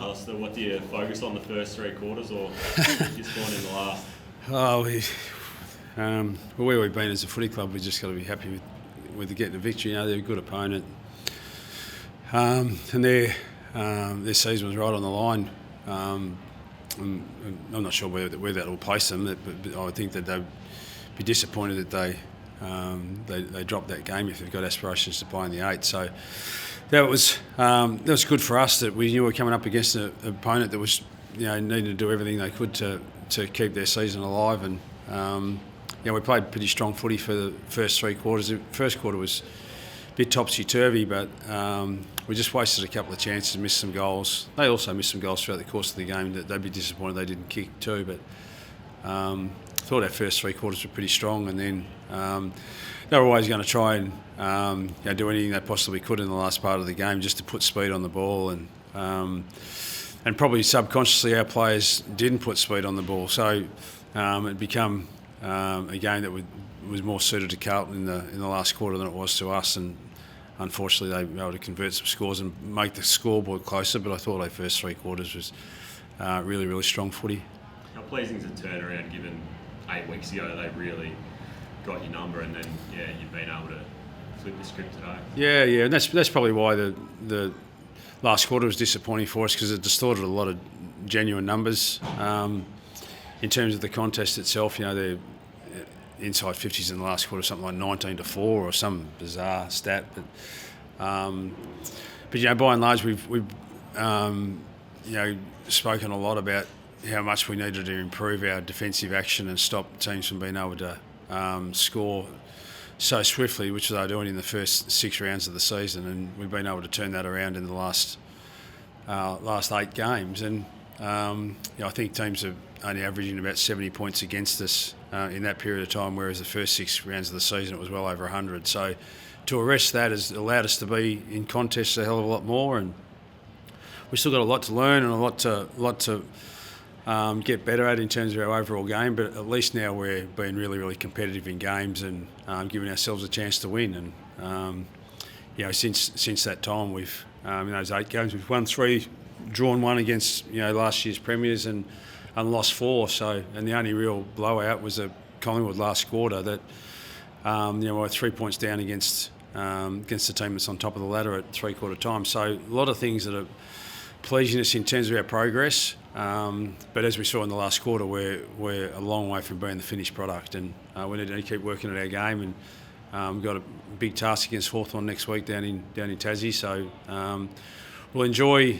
Alastair, what do you focus on the first three quarters or this point in the last? Where we've been as a footy club, we've just got to be happy with getting the victory. They're a good opponent, and their season was right on the line. I'm not sure where that will place them, but I think that they'd be disappointed that they dropped that game if they've got aspirations to play in the 8. So that was good for us, that we knew we were coming up against an opponent that was needing to do everything they could to keep their season alive. And we played pretty strong footy for the first three quarters. The first quarter was a bit topsy-turvy, but we just wasted a couple of chances, missed some goals. They also missed some goals throughout the course of the game that they'd be disappointed they didn't kick too. But I thought our first three quarters were pretty strong, and then they were always going to try and do anything they possibly could in the last part of the game just to put speed on the ball, and probably subconsciously our players didn't put speed on the ball. So it become a game that was more suited to Carlton in the last quarter than it was to us, and unfortunately they were able to convert some scores and make the scoreboard closer. But I thought our first three quarters was really, really strong footy. How pleasing is a turnaround, given 8 weeks ago they really got your number, and then you've been able to flip the script today. Yeah, and that's probably why the last quarter was disappointing for us, because it distorted a lot of genuine numbers. In terms of the contest itself, they're inside 50s in the last quarter, something like 19-4 or some bizarre stat. But by and large, we've spoken a lot about how much we needed to improve our defensive action and stop teams from being able to score so swiftly, which they were doing in the first 6 rounds of the season, and we've been able to turn that around in the last 8 games. And I think teams are only averaging about 70 points against us in that period of time, whereas the first 6 rounds of the season it was well over 100. So to arrest that has allowed us to be in contests a hell of a lot more, and we've still got a lot to learn and a lot to get better at in terms of our overall game. But at least now we're being really, really competitive in games and giving ourselves a chance to win. And since that time, we've in those 8 games we've won 3, drawn 1 against last year's premiers, and lost 4. So, and the only real blowout was at Collingwood last quarter that we're 3 points down against the team that's on top of the ladder at 3/4 time. So a lot of things that are pleasing us in terms of our progress. But as we saw in the last quarter, we're a long way from being the finished product, and we need to keep working at our game. And we've got a big task against Hawthorn next week down in Tassie. So we'll enjoy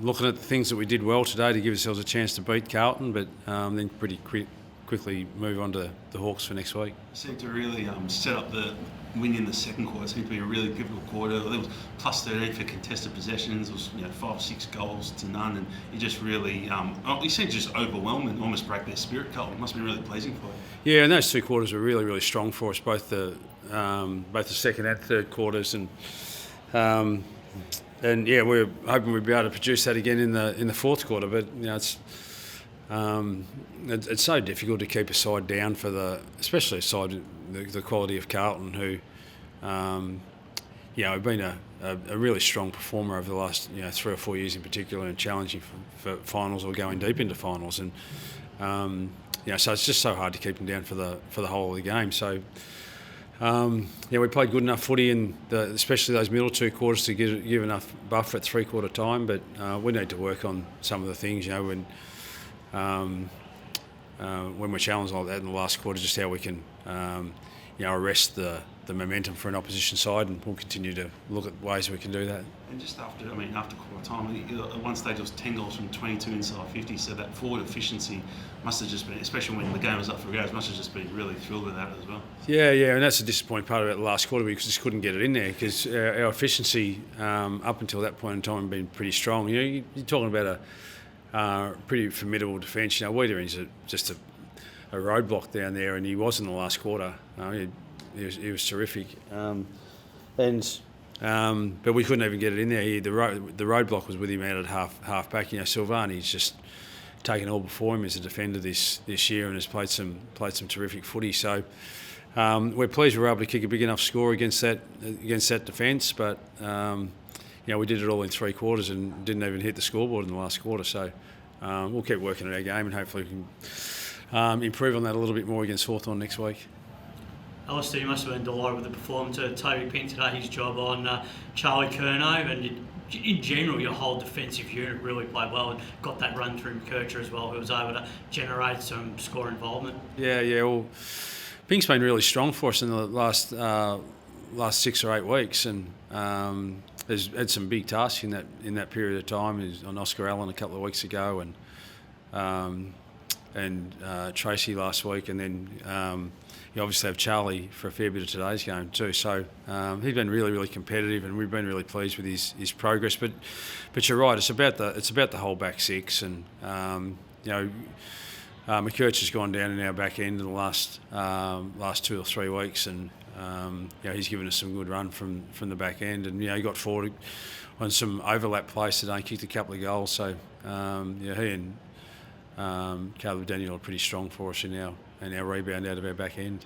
looking at the things that we did well today to give ourselves a chance to beat Carlton, but then pretty quickly move on to the Hawks for next week. Seemed to really set up the win in the second quarter. It seemed to be a really pivotal quarter. There was plus 13 for contested possessions. It was 5-6 goals to none, and it just really you seemed to just overwhelm and almost break their spirit. Carlton, it must be really pleasing for you. Yeah, and those 2 quarters were really, really strong for us, both the second and third quarters, and we're hoping we'll be able to produce that again in the fourth quarter. But it's so difficult to keep a side down especially a side the quality of Carlton, who have been a really strong performer over the last 3 or 4 years in particular, and challenging for finals or going deep into finals. And so it's just so hard to keep them down for the whole of the game. So. We played good enough footy especially those middle 2 quarters to give enough buffer at 3/4 time, but we need to work on some of the things, when we're challenged like that in the last quarter, just how we can arrest the momentum for an opposition side, and we'll continue to look at ways we can do that. And just after quarter time, at one stage it was 10 goals from 22 inside 50, so that forward efficiency must have just been, especially when the game was up for grabs, must have just been really thrilled with that as well. Yeah, and that's the disappointing part about the last quarter. We just couldn't get it in there, because our efficiency up until that point in time had been pretty strong. You're talking about a pretty formidable defence. Wiedering's just a roadblock down there, and he was in the last quarter. He was terrific, but we couldn't even get it in there. The roadblock was with him out at half back. Silvani's just taken all before him as a defender this year, and has played some terrific footy. So we're pleased we were able to kick a big enough score against that defence, but we did it all in 3 quarters and didn't even hit the scoreboard in the last quarter. So we'll keep working at our game and hopefully we can improve on that a little bit more against Hawthorn next week. Alastair, you must have been delighted with the performance of Toby Pent today, his job on Charlie Curnow, and in general your whole defensive unit really played well and got that run through McKercher as well, who was able to generate some score involvement. Yeah, well, Pink's been really strong for us in the last 6 or 8 weeks, and has had some big tasks in that period of time. He was on Oscar Allen a couple of weeks ago, and Tracy last week, and then you obviously have Charlie for a fair bit of today's game too. So he's been really, really competitive, and we've been really pleased with his progress. But you're right, it's about the whole back six, and McKercher's gone down in our back end in the last 2 or 3 weeks, and he's given us some good run from the back end, and he got forward on some overlap plays today, kicked a couple of goals. So he and Caleb Daniel are pretty strong for us in our rebound out of our back end.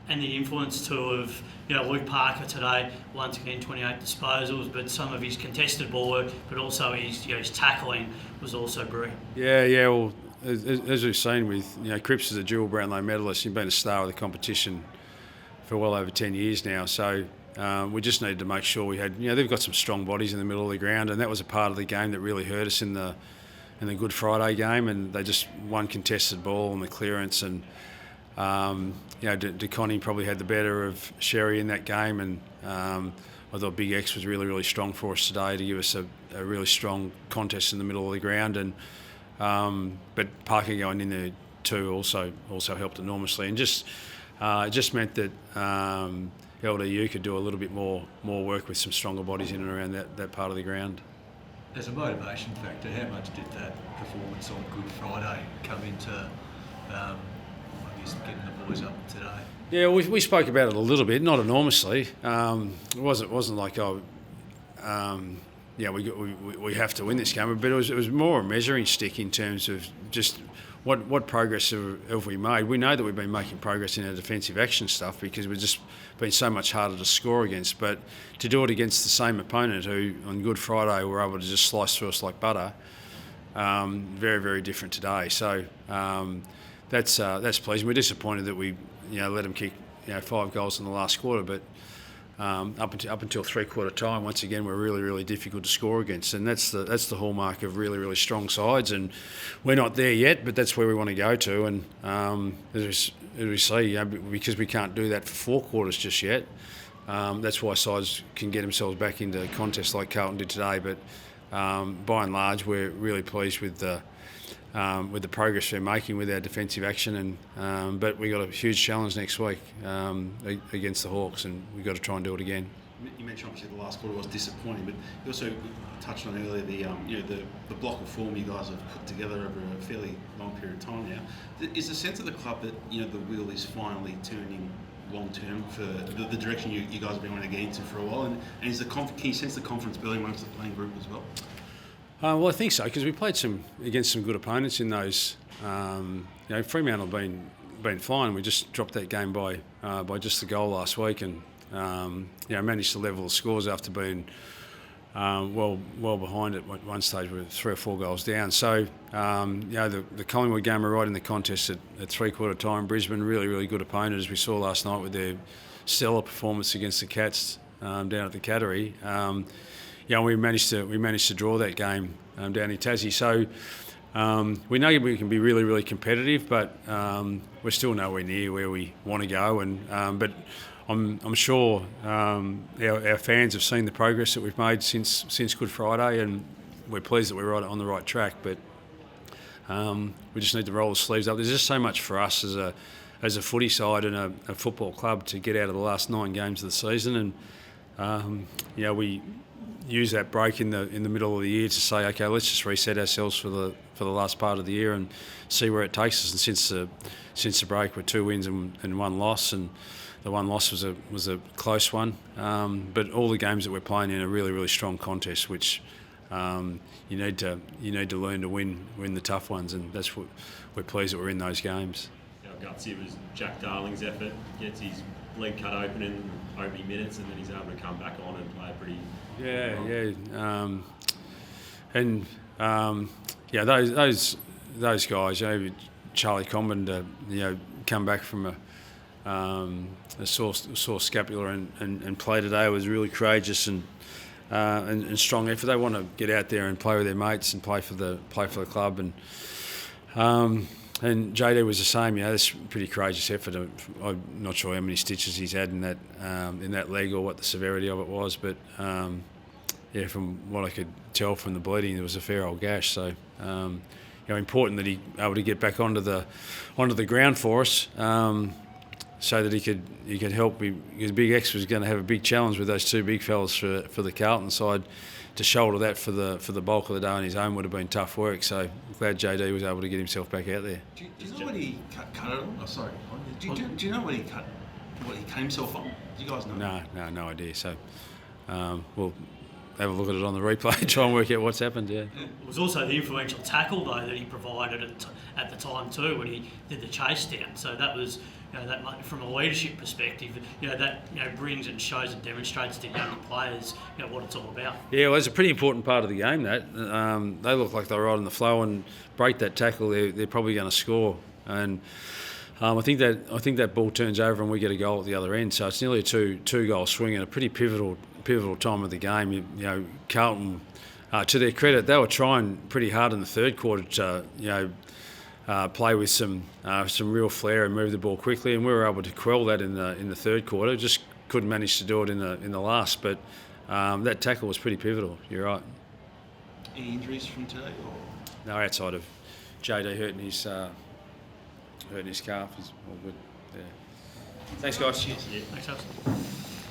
And the influence too of Luke Parker today, once again 28 disposals, but some of his contested ball work, but also his tackling was also brilliant. Yeah. Well, as we've seen with Cripps is a dual Brownlow medalist. He's been a star of the competition for well over 10 years now. So we just needed to make sure we had they've got some strong bodies in the middle of the ground, and that was a part of the game that really hurt us in the Good Friday game, and they just one contested ball and the clearance, and DeConnie probably had the better of Sherry in that game, and I thought Big X was really, really strong for us today to give us a really strong contest in the middle of the ground, and but Parker going in there too also helped enormously, and it just meant that LDU could do a little bit more work with some stronger bodies in and around that part of the ground. As a motivation factor, how much did that performance on Good Friday come into getting the boys up today? Yeah, we spoke about it a little bit, not enormously. It wasn't like we have to win this game, but it was more a measuring stick in terms of just what progress have we made. We know that we've been making progress in our defensive action stuff because we've just been so much harder to score against, but to do it against the same opponent who on Good Friday were able to just slice through us like butter, very, very different today. So that's pleasing. We're disappointed that we let them kick 5 goals in the last quarter, but up until 3/4 time, once again, we're really, really difficult to score against, and that's the hallmark of really, really strong sides. And we're not there yet, but that's where we want to go to. And as we see, because we can't do that for 4 quarters just yet, that's why sides can get themselves back into contests like Carlton did today. But by and large, we're really pleased with the progress we're making with our defensive action, and but we got a huge challenge next week against the Hawks, and we've got to try and do it again. You mentioned obviously the last quarter was disappointing, but you also touched on earlier the block of form you guys have put together over a fairly long period of time now. Is the sense of the club that the wheel is finally turning long term for the direction you guys have been wanting to get into for a while, and can you sense the confidence building amongst the playing group as well? Well, I think so, because we played against some good opponents in those. Fremantle have been flying. We just dropped that game by just the goal last week, and managed to level the scores after being well behind at one stage. We were 3 or 4 goals down. So the Collingwood game were right in the contest at 3/4 time. Brisbane, really, really good opponent, as we saw last night with their stellar performance against the Cats down at the Cattery. We managed to draw that game down in Tassie. So we know we can be really, really competitive, but we're still nowhere near where we want to go. And but I'm sure our fans have seen the progress that we've made since Good Friday, and we're pleased that we're on the right track. But we just need to roll the sleeves up. There's just so much for us as a footy side and a football club to get out of the last 9 games of the season, and we use that break in the middle of the year to say, okay, let's just reset ourselves for the last part of the year and see where it takes us. And since the break, we're 2 wins and 1 loss, and the 1 loss was a close one. But all the games that we're playing in are really, really strong contests, which you need to learn to win the tough ones, and that's what we're pleased that we're in those games. How gutsy was Jack Darling's effort, gets his leg cut open in opening minutes, and then he's able to come back on and play a pretty Those guys, Charlie Comben to come back from a sore scapula and play today was really courageous and strong effort. They want to get out there and play with their mates and play for the club, and JD was the same. That's a pretty courageous effort. I'm not sure how many stitches he's had in that leg or what the severity of it was, but from what I could tell from the bleeding, there was a fair old gash. So important that he able to get back onto the ground for us. So that he could help. Because Big X was going to have a big challenge with those two big fellas for the Carlton side. To shoulder that for the bulk of the day on his own would have been tough work. So I'm glad JD was able to get himself back out there. Do you know what he cut it on? Oh, sorry. Do you know what he cut? What he cut himself on? Do you guys know? No idea. So we'll have a look at it on the replay, try and work out what's happened. Yeah. It was also the influential tackle though that he provided at the time too when he did the chase down. So that was. That from a leadership perspective, that brings and shows and demonstrates to younger players, what it's all about. Yeah, well, it's a pretty important part of the game. That they look like they're right on the flow and break that tackle. They're probably going to score, and I think that ball turns over and we get a goal at the other end. So it's nearly a two goal swing and a pretty pivotal time of the game. Carlton, to their credit, they were trying pretty hard in the third quarter to play with some real flair and move the ball quickly, and we were able to quell that in the third quarter. Just couldn't manage to do it in the last, but that tackle was pretty pivotal. You're right. Any injuries from today? Or? No, outside of JD hurting his calf, is all good. Yeah. Thanks, guys. Cheers. Yeah. Thanks, Alastair.